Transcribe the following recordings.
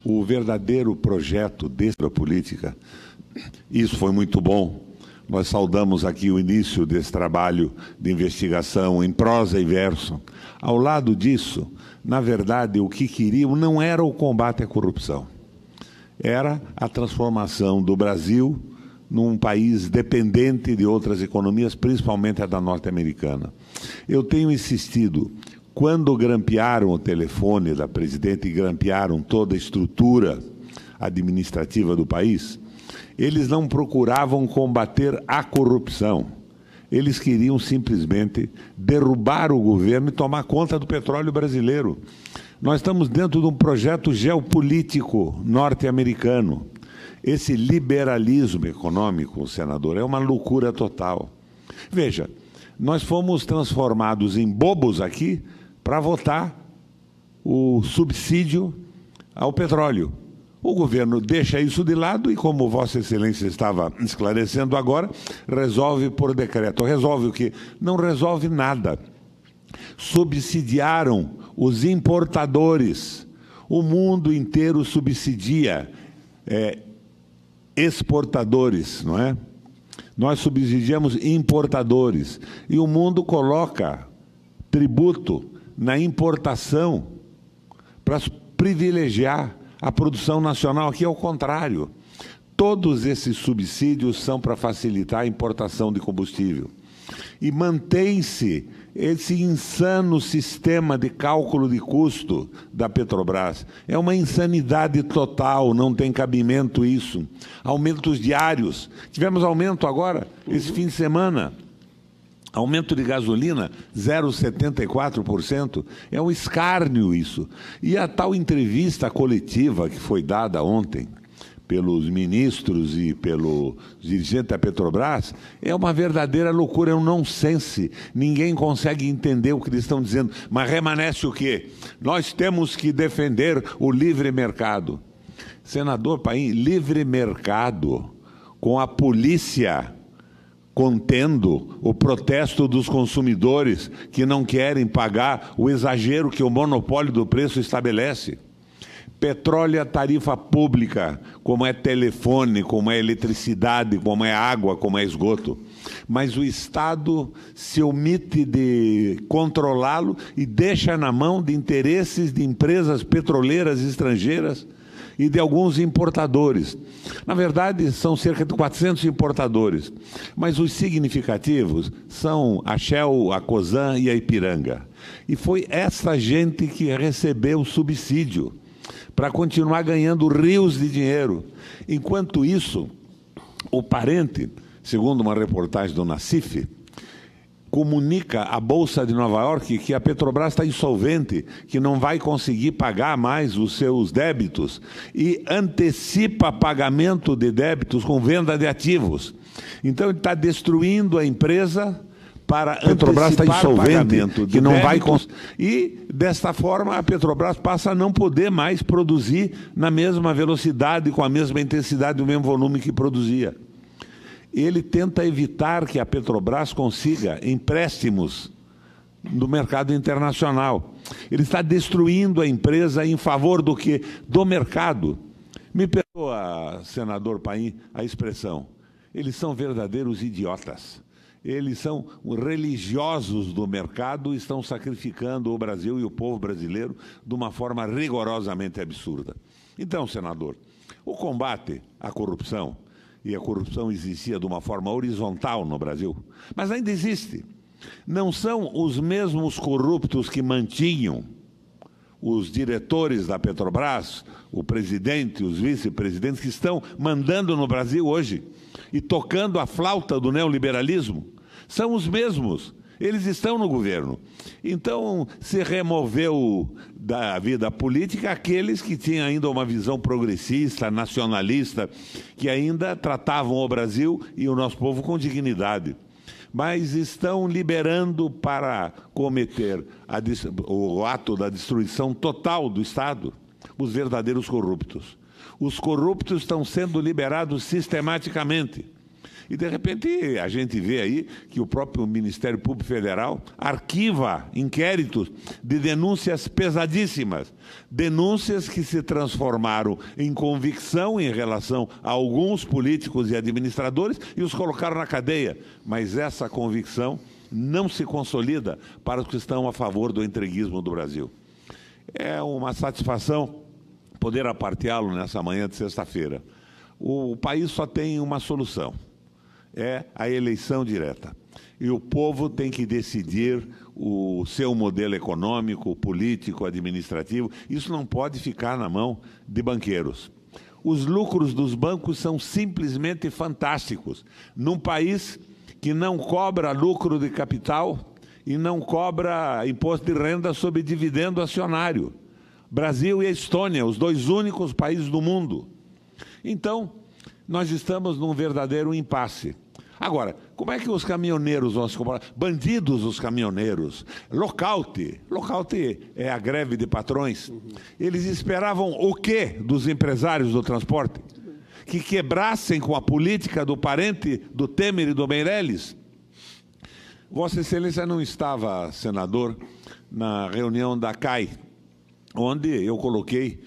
o verdadeiro projeto dessa política. Isso foi muito bom. Nós saudamos aqui o início desse trabalho de investigação em prosa e verso. Ao lado disso, na verdade, o que queriam não era o combate à corrupção. Era a transformação do Brasil num país dependente de outras economias, principalmente a da norte-americana. Eu tenho insistido, quando grampearam o telefone da presidente e grampearam toda a estrutura administrativa do país, eles não procuravam combater a corrupção. Eles queriam simplesmente derrubar o governo e tomar conta do petróleo brasileiro. Nós estamos dentro de um projeto geopolítico norte-americano. Esse liberalismo econômico, senador, é uma loucura total. Veja, nós fomos transformados em bobos aqui para votar o subsídio ao petróleo. O governo deixa isso de lado e, como Vossa Excelência estava esclarecendo agora, resolve por decreto. Resolve o quê? Não resolve nada. Subsidiaram os importadores. O mundo inteiro subsidia exportadores, não é? Nós subsidiamos importadores. E o mundo coloca tributo na importação para privilegiar a produção nacional. Aqui é o contrário. Todos esses subsídios são para facilitar a importação de combustível. E mantém-se esse insano sistema de cálculo de custo da Petrobras. É uma insanidade total, não tem cabimento isso. Aumentos diários. Tivemos aumento agora, esse fim de semana. Aumento de gasolina, 0,74%. É um escárnio isso. E a tal entrevista coletiva que foi dada ontem pelos ministros e pelo dirigente da Petrobras é uma verdadeira loucura, é um nonsense. Ninguém consegue entender o que eles estão dizendo. Mas remanesce o quê? Nós temos que defender o livre mercado. Senador Paim, livre mercado com a polícia contendo o protesto dos consumidores que não querem pagar o exagero que o monopólio do preço estabelece. Petróleo é tarifa pública, como é telefone, como é eletricidade, como é água, como é esgoto. Mas o Estado se omite de controlá-lo e deixa na mão de interesses de empresas petroleiras estrangeiras e de alguns importadores. Na verdade, são cerca de 400 importadores, mas os significativos são a Shell, a Cosan e a Ipiranga. E foi essa gente que recebeu o subsídio para continuar ganhando rios de dinheiro. Enquanto isso, o parente, segundo uma reportagem do Nassif, comunica à Bolsa de Nova York que a Petrobras está insolvente, que não vai conseguir pagar mais os seus débitos e antecipa pagamento de débitos com venda de ativos. Então, ele está destruindo a empresa para a Petrobras está insolvente, que não vai e desta forma a Petrobras passa a não poder mais produzir na mesma velocidade, com a mesma intensidade, o mesmo volume que produzia. Ele tenta evitar que a Petrobras consiga empréstimos no mercado internacional. Ele está destruindo a empresa em favor do quê? Do mercado. Me perdoa, senador Paim, a expressão. Eles são verdadeiros idiotas. Eles são religiosos do mercado e estão sacrificando o Brasil e o povo brasileiro de uma forma rigorosamente absurda. Então, senador, o combate à corrupção, e a corrupção existia de uma forma horizontal no Brasil, mas ainda existe. Não são os mesmos corruptos que mantinham os diretores da Petrobras, o presidente, os vice-presidentes, que estão mandando no Brasil hoje e tocando a flauta do neoliberalismo. São os mesmos. Eles estão no governo. Então, se removeu da vida política aqueles que tinham ainda uma visão progressista, nacionalista, que ainda tratavam o Brasil e o nosso povo com dignidade. Mas estão liberando para cometer o ato da destruição total do Estado os verdadeiros corruptos. Os corruptos estão sendo liberados sistematicamente. E, de repente, a gente vê aí que o próprio Ministério Público Federal arquiva inquéritos de denúncias pesadíssimas, denúncias que se transformaram em convicção em relação a alguns políticos e administradores e os colocaram na cadeia. Mas essa convicção não se consolida para os que estão a favor do entreguismo do Brasil. É uma satisfação poder aparteá-lo nessa manhã de sexta-feira. O país só tem uma solução, é a eleição direta. E o povo tem que decidir o seu modelo econômico, político, administrativo. Isso não pode ficar na mão de banqueiros. Os lucros dos bancos são simplesmente fantásticos. Num país que não cobra lucro de capital e não cobra imposto de renda sobre dividendo acionário. Brasil e a Estônia, os dois únicos países do mundo. Então, nós estamos num verdadeiro impasse. Agora, como é que os caminhoneiros vão se comportar? Bandidos os caminhoneiros. Lockout. Lockout é a greve de patrões. Eles esperavam o quê dos empresários do transporte? Que quebrassem com a política do parente do Temer e do Meirelles? Vossa Excelência não estava, senador, na reunião da CAI, onde eu coloquei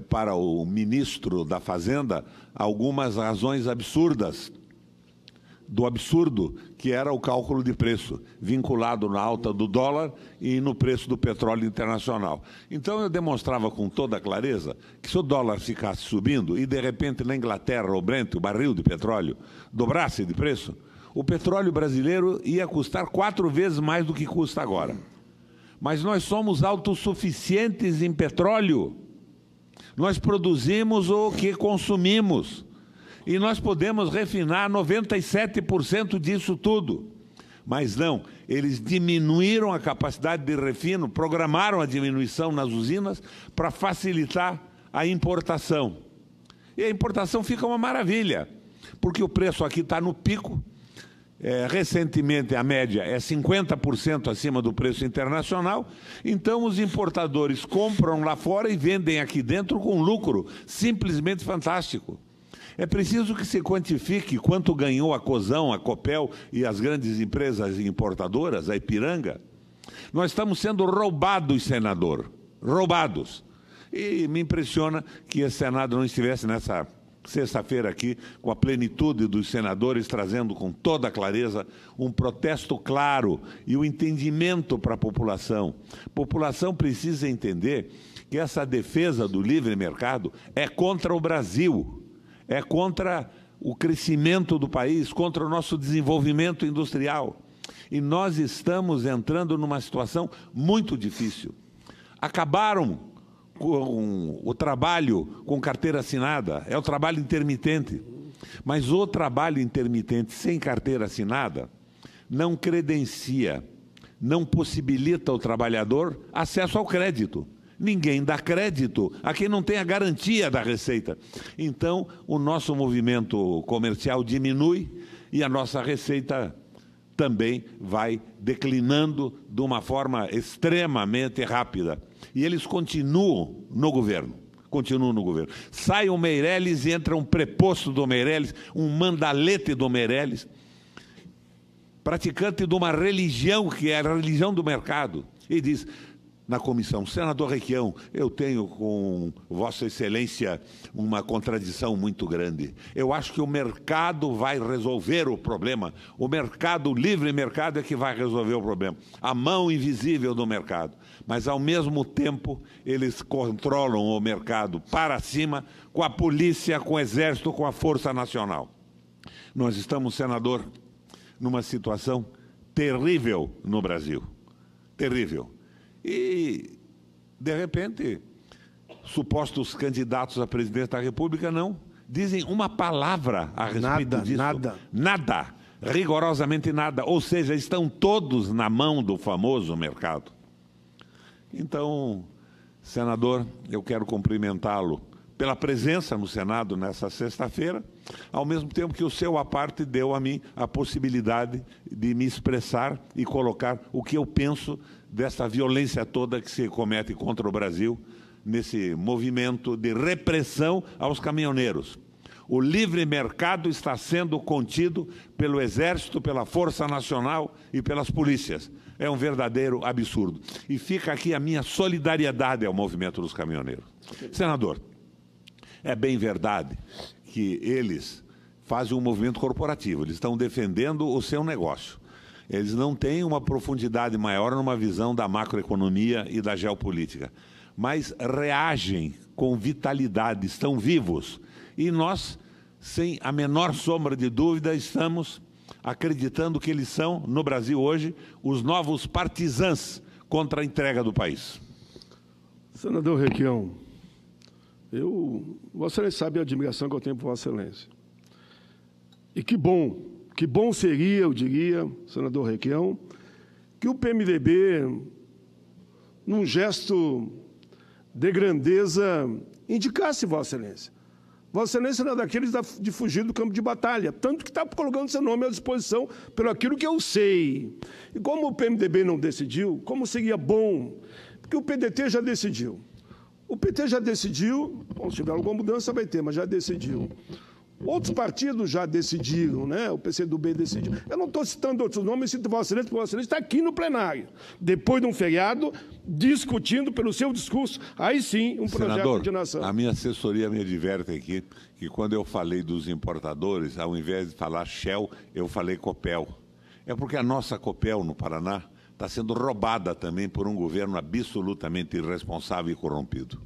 para o ministro da Fazenda algumas razões absurdas, do absurdo que era o cálculo de preço, vinculado na alta do dólar e no preço do petróleo internacional. Então eu demonstrava com toda clareza que se o dólar ficasse subindo e de repente na Inglaterra o Brent, o barril de petróleo, dobrasse de preço, o petróleo brasileiro ia custar 4 vezes mais do que custa agora. Mas nós somos autossuficientes em petróleo. Nós produzimos o que consumimos. E nós podemos refinar 97% disso tudo. Mas não, eles diminuíram a capacidade de refino, programaram a diminuição nas usinas para facilitar a importação. E a importação fica uma maravilha, porque o preço aqui está no pico. Recentemente a média é 50% acima do preço internacional, então os importadores compram lá fora e vendem aqui dentro com lucro simplesmente fantástico. É preciso que se quantifique quanto ganhou a Cozão, a Copel e as grandes empresas importadoras, a Ipiranga. Nós estamos sendo roubados, senador, roubados. E me impressiona que esse Senado não estivesse nessa sexta-feira aqui, com a plenitude dos senadores, trazendo com toda clareza um protesto claro e o entendimento para a população. A população precisa entender que essa defesa do livre mercado é contra o Brasil, é contra o crescimento do país, contra o nosso desenvolvimento industrial. E nós estamos entrando numa situação muito difícil. Acabaram com o trabalho com carteira assinada, é o trabalho intermitente. Mas o trabalho intermitente sem carteira assinada não credencia, não possibilita ao trabalhador acesso ao crédito. Ninguém dá crédito a quem não tem a garantia da receita. Então, o nosso movimento comercial diminui e a nossa receita também vai declinando de uma forma extremamente rápida. E eles continuam no governo. Sai o Meirelles e entra um preposto do Meirelles, um mandalete do Meirelles, praticante de uma religião que é a religião do mercado, e diz na comissão: senador Requião, eu tenho com Vossa Excelência uma contradição muito grande. Eu acho que o mercado vai resolver o problema. O mercado, o livre mercado é que vai resolver o problema. A mão invisível do mercado. Mas, ao mesmo tempo, eles controlam o mercado para cima com a polícia, com o exército, com a Força Nacional. Nós estamos, senador, numa situação terrível no Brasil. Terrível. E, de repente, supostos candidatos à presidência da República não dizem uma palavra a respeito disso. Nada, rigorosamente nada. Ou seja, estão todos na mão do famoso mercado. Então, senador, eu quero cumprimentá-lo pela presença no Senado nessa sexta-feira, ao mesmo tempo que o seu aparte deu a mim a possibilidade de me expressar e colocar o que eu penso dessa violência toda que se comete contra o Brasil, nesse movimento de repressão aos caminhoneiros. O livre mercado está sendo contido pelo Exército, pela Força Nacional e pelas polícias. É um verdadeiro absurdo. E fica aqui a minha solidariedade ao movimento dos caminhoneiros. Senador, é bem verdade que eles fazem um movimento corporativo, eles estão defendendo o seu negócio. Eles não têm uma profundidade maior numa visão da macroeconomia e da geopolítica, mas reagem com vitalidade, estão vivos. E nós, sem a menor sombra de dúvida, estamos acreditando que eles são, no Brasil hoje, os novos partisãs contra a entrega do país. Senador Requião, Vossa Excelência sabe a admiração que eu tenho por Vossa Excelência. E que bom seria, eu diria, senador Requião, que o PMDB, num gesto de grandeza, indicasse Vossa Excelência. Vossa Excelência não é daqueles de fugir do campo de batalha, tanto que está colocando seu nome à disposição pelo aquilo que eu sei. E como o PMDB não decidiu, como seria bom, porque o PDT já decidiu. O PT já decidiu, bom, se tiver alguma mudança vai ter, mas já decidiu. Outros partidos já decidiram, né? O PCdoB decidiu. Eu não estou citando outros nomes, cito Vossa Excelência, porque Vossa Excelência está aqui no plenário, depois de um feriado, discutindo pelo seu discurso, aí sim, um projeto Senador, de nação. A minha assessoria me adverte aqui que quando eu falei dos importadores, ao invés de falar Shell, eu falei Copel. É porque a nossa Copel, no Paraná, está sendo roubada também por um governo absolutamente irresponsável e corrompido.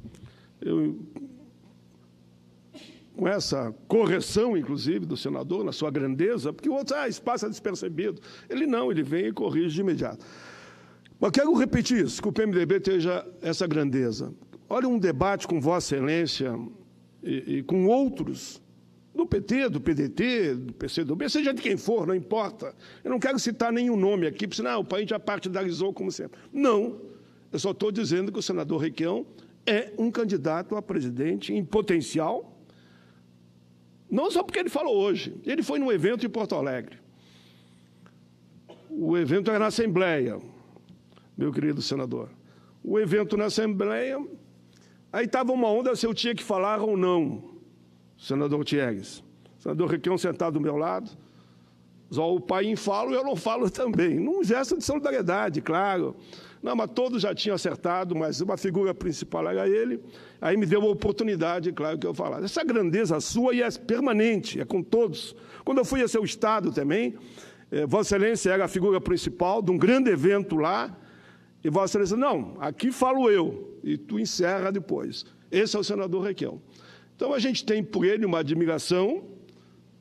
Com essa correção, inclusive, do senador, na sua grandeza, porque o outro, isso passa despercebido. Ele não, ele vem e corrige de imediato. Mas quero repetir isso, que o PMDB tenha essa grandeza. Olha um debate com Vossa Excelência e com outros, do PT, do PDT, do PCdoB, seja de quem for, não importa. Eu não quero citar nenhum nome aqui, porque senão o país já partidarizou como sempre. Não, eu só estou dizendo que o senador Requião é um candidato a presidente em potencial. Não só porque ele falou hoje. Ele foi num evento em Porto Alegre. O evento era na Assembleia, meu querido senador. O evento na Assembleia, aí estava uma onda se eu tinha que falar ou não, senador Thiegues. O senador Requião sentado do meu lado. Só o pai fala e eu não falo também. Num gesto de solidariedade, claro. Não, mas todos já tinham acertado, mas uma figura principal era ele. Aí me deu a oportunidade, claro, que eu falasse. Essa grandeza sua e é permanente, é com todos. Quando eu fui a seu estado também, Vossa Excelência era a figura principal de um grande evento lá, e Vossa Excelência, não, aqui falo eu, e tu encerra depois. Esse é o senador Requião. Então, a gente tem por ele uma admiração,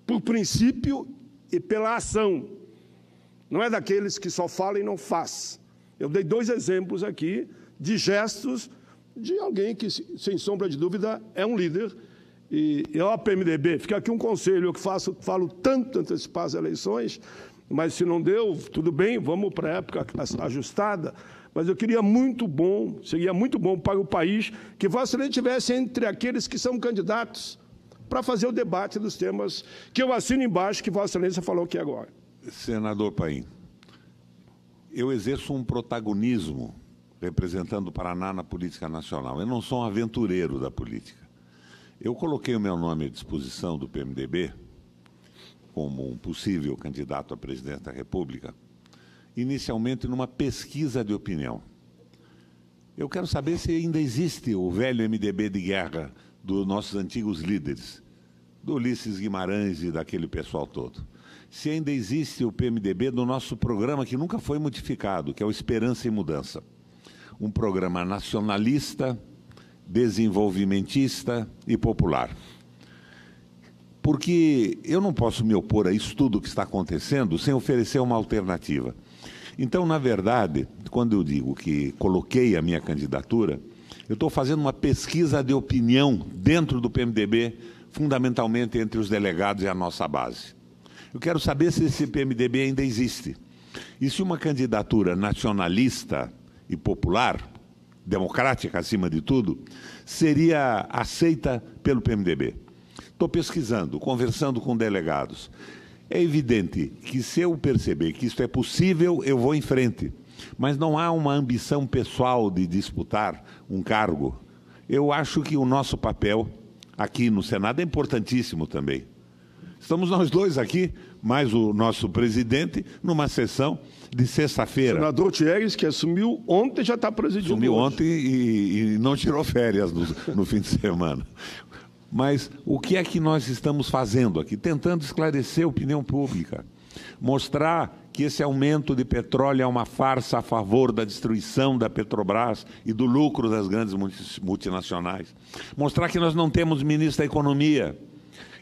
por princípio e pela ação. Não é daqueles que só falam e não faz. Eu dei 2 exemplos aqui de gestos de alguém que, sem sombra de dúvida, é um líder. E ao PMDB, fica aqui um conselho, eu que falo tanto antecipar as eleições, mas se não deu, tudo bem, vamos para a época ajustada. Mas eu queria seria muito bom para o país que Vossa Excelência estivesse entre aqueles que são candidatos para fazer o debate dos temas que eu assino embaixo, que Vossa Excelência falou aqui agora. Senador Paim, eu exerço um protagonismo representando o Paraná na política nacional. Eu não sou um aventureiro da política. Eu coloquei o meu nome à disposição do PMDB como um possível candidato a presidente da República, inicialmente numa pesquisa de opinião. Eu quero saber se ainda existe o velho MDB de guerra dos nossos antigos líderes, do Ulisses Guimarães e daquele pessoal todo. Se ainda existe o PMDB do nosso programa que nunca foi modificado, que é o Esperança e Mudança. Um programa nacionalista, desenvolvimentista e popular. Porque eu não posso me opor a isso tudo que está acontecendo sem oferecer uma alternativa. Então, na verdade, quando eu digo que coloquei a minha candidatura, eu estou fazendo uma pesquisa de opinião dentro do PMDB, fundamentalmente entre os delegados e a nossa base. Eu quero saber se esse PMDB ainda existe. E se uma candidatura nacionalista e popular, democrática acima de tudo, seria aceita pelo PMDB. Estou pesquisando, conversando com delegados. É evidente que se eu perceber que isso é possível, eu vou em frente. Mas não há uma ambição pessoal de disputar um cargo. Eu acho que o nosso papel aqui no Senado é importantíssimo também. Estamos nós dois aqui, mais o nosso presidente, numa sessão de sexta-feira. O senador Thiegues, que assumiu ontem, já está presidindo. Assumiu hoje. ontem e não tirou férias no fim de semana. Mas o que é que nós estamos fazendo aqui? Tentando esclarecer a opinião pública. Mostrar que esse aumento de petróleo é uma farsa a favor da destruição da Petrobras e do lucro das grandes multinacionais. Mostrar que nós não temos ministro da Economia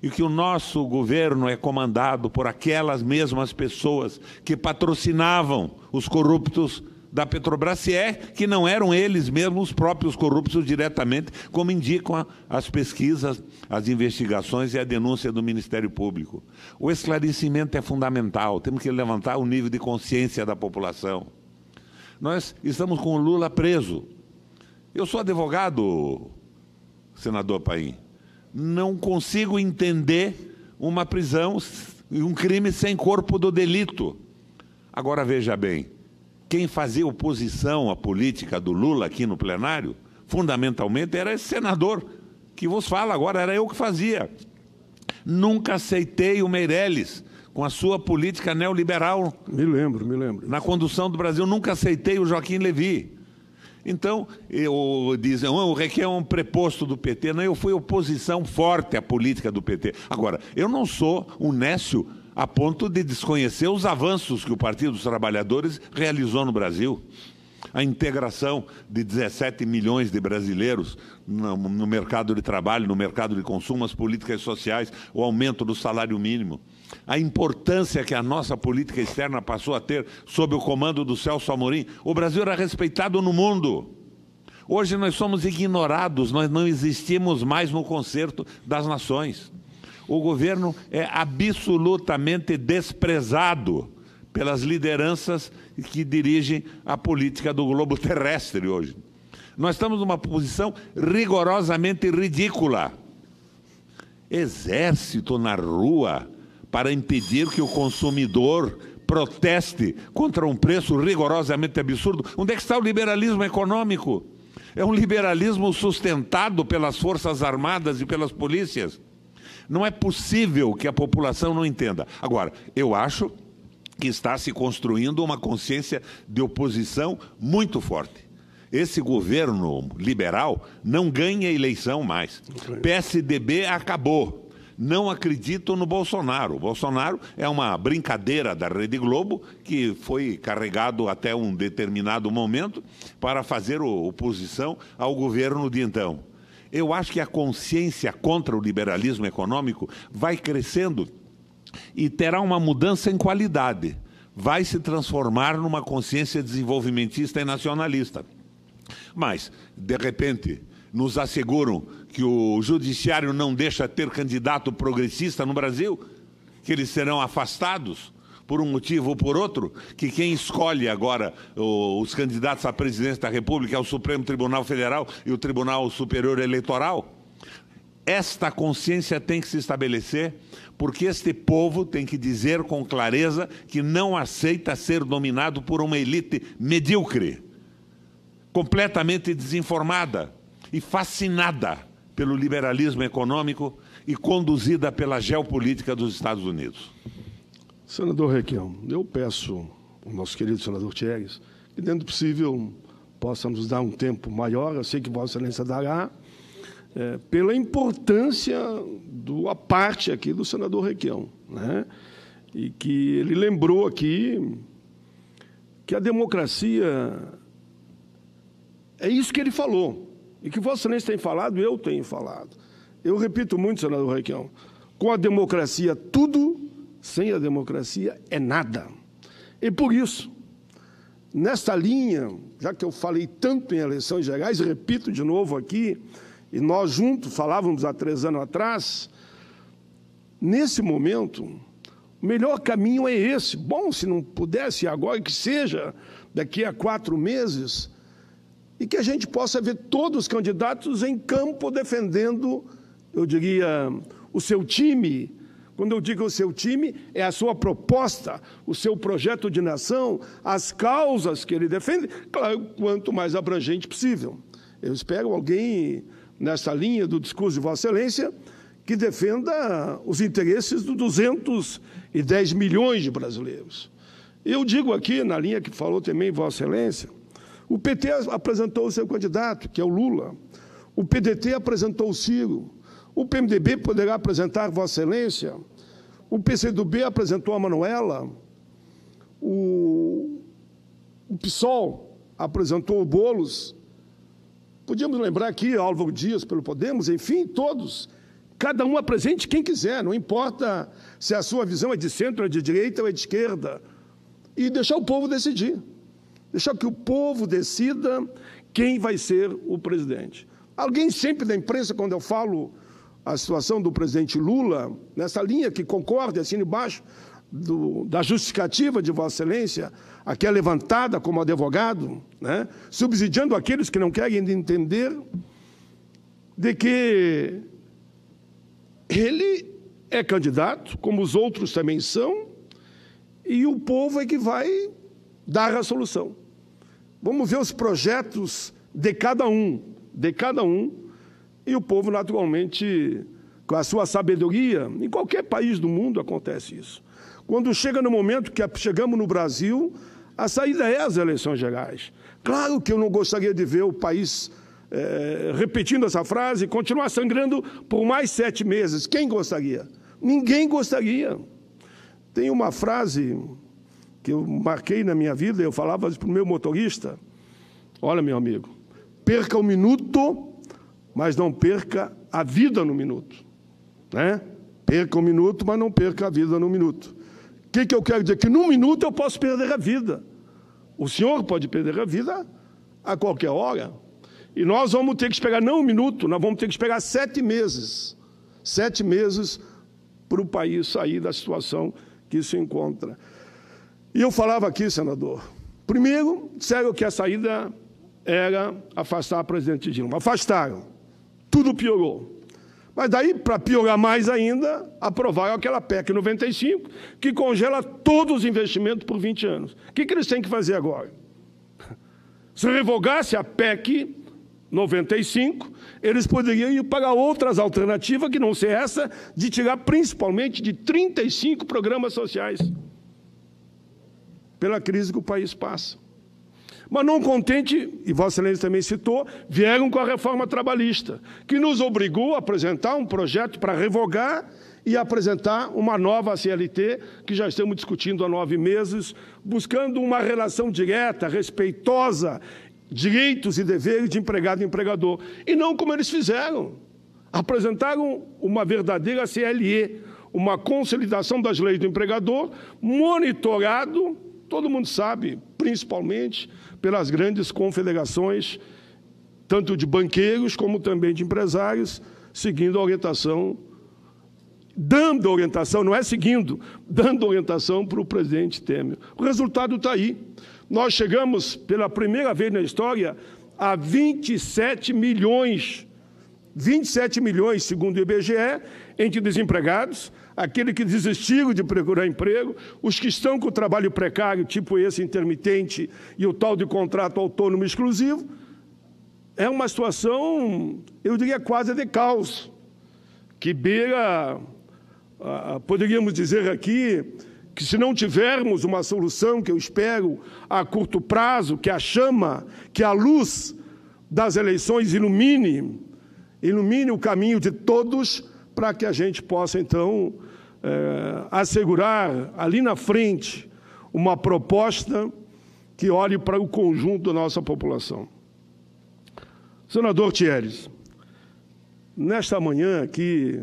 e que o nosso governo é comandado por aquelas mesmas pessoas que patrocinavam os corruptos da Petrobras, se é que não eram eles mesmos os próprios corruptos diretamente, como indicam as pesquisas, as investigações e a denúncia do Ministério Público. O esclarecimento é fundamental, temos que levantar o nível de consciência da população. Nós estamos com o Lula preso. Eu sou advogado, senador Paim. Não consigo entender uma prisão e um crime sem corpo do delito. Agora, veja bem, quem fazia oposição à política do Lula aqui no plenário, fundamentalmente, era esse senador que vos fala agora, era eu que fazia. Nunca aceitei o Meirelles com a sua política neoliberal. Me lembro. Na condução do Brasil, nunca aceitei o Joaquim Levy. Então, dizem, o Requião é um preposto do PT. Não, eu fui oposição forte à política do PT. Agora, eu não sou um nécio a ponto de desconhecer os avanços que o Partido dos Trabalhadores realizou no Brasil. A integração de 17 milhões de brasileiros no mercado de trabalho, no mercado de consumo, as políticas sociais, o aumento do salário mínimo. A importância que a nossa política externa passou a ter sob o comando do Celso Amorim. O Brasil era respeitado no mundo. Hoje nós somos ignorados, nós não existimos mais no concerto das nações. O governo é absolutamente desprezado pelas lideranças que dirigem a política do globo terrestre hoje. Nós estamos numa posição rigorosamente ridícula. Exército na rua para impedir que o consumidor proteste contra um preço rigorosamente absurdo. Onde é que está o liberalismo econômico? É um liberalismo sustentado pelas Forças Armadas e pelas polícias. Não é possível que a população não entenda. Agora, eu acho que está se construindo uma consciência de oposição muito forte. Esse governo liberal não ganha eleição mais. PSDB acabou. Não acredito no Bolsonaro. O Bolsonaro é uma brincadeira da Rede Globo que foi carregado até um determinado momento para fazer oposição ao governo de então. Eu acho que a consciência contra o liberalismo econômico vai crescendo e terá uma mudança em qualidade. Vai se transformar numa consciência desenvolvimentista e nacionalista. Mas, de repente, nos asseguram que o judiciário não deixa ter candidato progressista no Brasil, que eles serão afastados por um motivo ou por outro, que quem escolhe agora os candidatos à presidência da República é o Supremo Tribunal Federal e o Tribunal Superior Eleitoral. Esta consciência tem que se estabelecer, porque este povo tem que dizer com clareza que não aceita ser dominado por uma elite medíocre, completamente desinformada e fascinada pelo liberalismo econômico e conduzida pela geopolítica dos Estados Unidos. Senador Requião, eu peço ao nosso querido senador Thiegues que, dentro do possível, possa nos dar um tempo maior, eu sei que Vossa Excelência dará, pela importância da parte aqui do senador Requião, né? E que ele lembrou aqui que a democracia é isso que ele falou, e que Vossa Excelência tem falado, eu tenho falado. Eu repito muito, senador Requião, com a democracia tudo, sem a democracia é nada. E por isso, nesta linha, já que eu falei tanto em eleições gerais, repito de novo aqui, e nós juntos falávamos há 3 anos atrás, nesse momento, o melhor caminho é esse. Bom, se não pudesse agora, que seja daqui a 4 meses, e que a gente possa ver todos os candidatos em campo defendendo, eu diria, o seu time. Quando eu digo o seu time, é a sua proposta, o seu projeto de nação, as causas que ele defende, claro, quanto mais abrangente possível. Eu espero alguém nessa linha do discurso de Vossa Excelência, que defenda os interesses dos 210 milhões de brasileiros. Eu digo aqui, na linha que falou também Vossa Excelência, o PT apresentou o seu candidato, que é o Lula. O PDT apresentou o Ciro. O PMDB poderá apresentar Vossa Excelência. O PCdoB apresentou a Manuela. O PSOL apresentou o Boulos. Podíamos lembrar aqui Álvaro Dias pelo Podemos, enfim, todos. Cada um apresente quem quiser, não importa se a sua visão é de centro, é de direita ou é de esquerda. E deixar o povo decidir. Deixar que o povo decida quem vai ser o presidente. Alguém sempre da imprensa, quando eu falo a situação do presidente Lula, nessa linha que concorda, assim embaixo, da justificativa de Vossa Excelência, aqui é levantada como advogado, né, subsidiando aqueles que não querem entender de que ele é candidato, como os outros também são, e o povo é que vai dar a solução. Vamos ver os projetos de cada um, e o povo, naturalmente, com a sua sabedoria, em qualquer país do mundo acontece isso. Quando chega no momento que chegamos no Brasil, a saída é as eleições gerais. Claro que eu não gostaria de ver o país repetindo essa frase e continuar sangrando por mais 7 meses. Quem gostaria? Ninguém gostaria. Tem uma frase que eu marquei na minha vida, eu falava para o meu motorista: olha, meu amigo, perca um minuto, mas não perca a vida no minuto. Né? Perca um minuto, mas não perca a vida no minuto. O que eu quero dizer? Que num minuto eu posso perder a vida. O senhor pode perder a vida a qualquer hora. E nós vamos ter que esperar, não um minuto, nós vamos ter que esperar 7 meses. 7 meses para o país sair da situação que se encontra. E eu falava aqui, senador, primeiro, disseram que a saída era afastar a presidente Dilma. Afastaram. Tudo piorou. Mas daí, para piorar mais ainda, aprovaram aquela PEC 95, que congela todos os investimentos por 20 anos. O que eles têm que fazer agora? Se revogasse a PEC 95, eles poderiam ir para outras alternativas, que não ser essa, de tirar principalmente de 35 programas sociais, pela crise que o país passa. Mas não contente, e Vossa Excelência também citou, vieram com a reforma trabalhista, que nos obrigou a apresentar um projeto para revogar e apresentar uma nova CLT, que já estamos discutindo há 9 meses, buscando uma relação direta, respeitosa, direitos e deveres de empregado e empregador. E não como eles fizeram. Apresentaram uma verdadeira CLE, uma consolidação das leis do empregador, monitorado, todo mundo sabe, principalmente pelas grandes confederações, tanto de banqueiros como também de empresários, seguindo a orientação, dando orientação, não é seguindo, dando orientação para o presidente Temer. O resultado está aí. Nós chegamos, pela primeira vez na história, a 27 milhões, segundo o IBGE, entre desempregados, aqueles que desistiram de procurar emprego, os que estão com o trabalho precário, tipo esse intermitente e o tal de contrato autônomo exclusivo. É uma situação, eu diria, quase de caos, que beira, poderíamos dizer aqui, que se não tivermos uma solução, que eu espero a curto prazo, que a chama, que a luz das eleições ilumine o caminho de todos, para que a gente possa, então, assegurar ali na frente uma proposta que olhe para o conjunto da nossa população. Senador Thieres, nesta manhã aqui,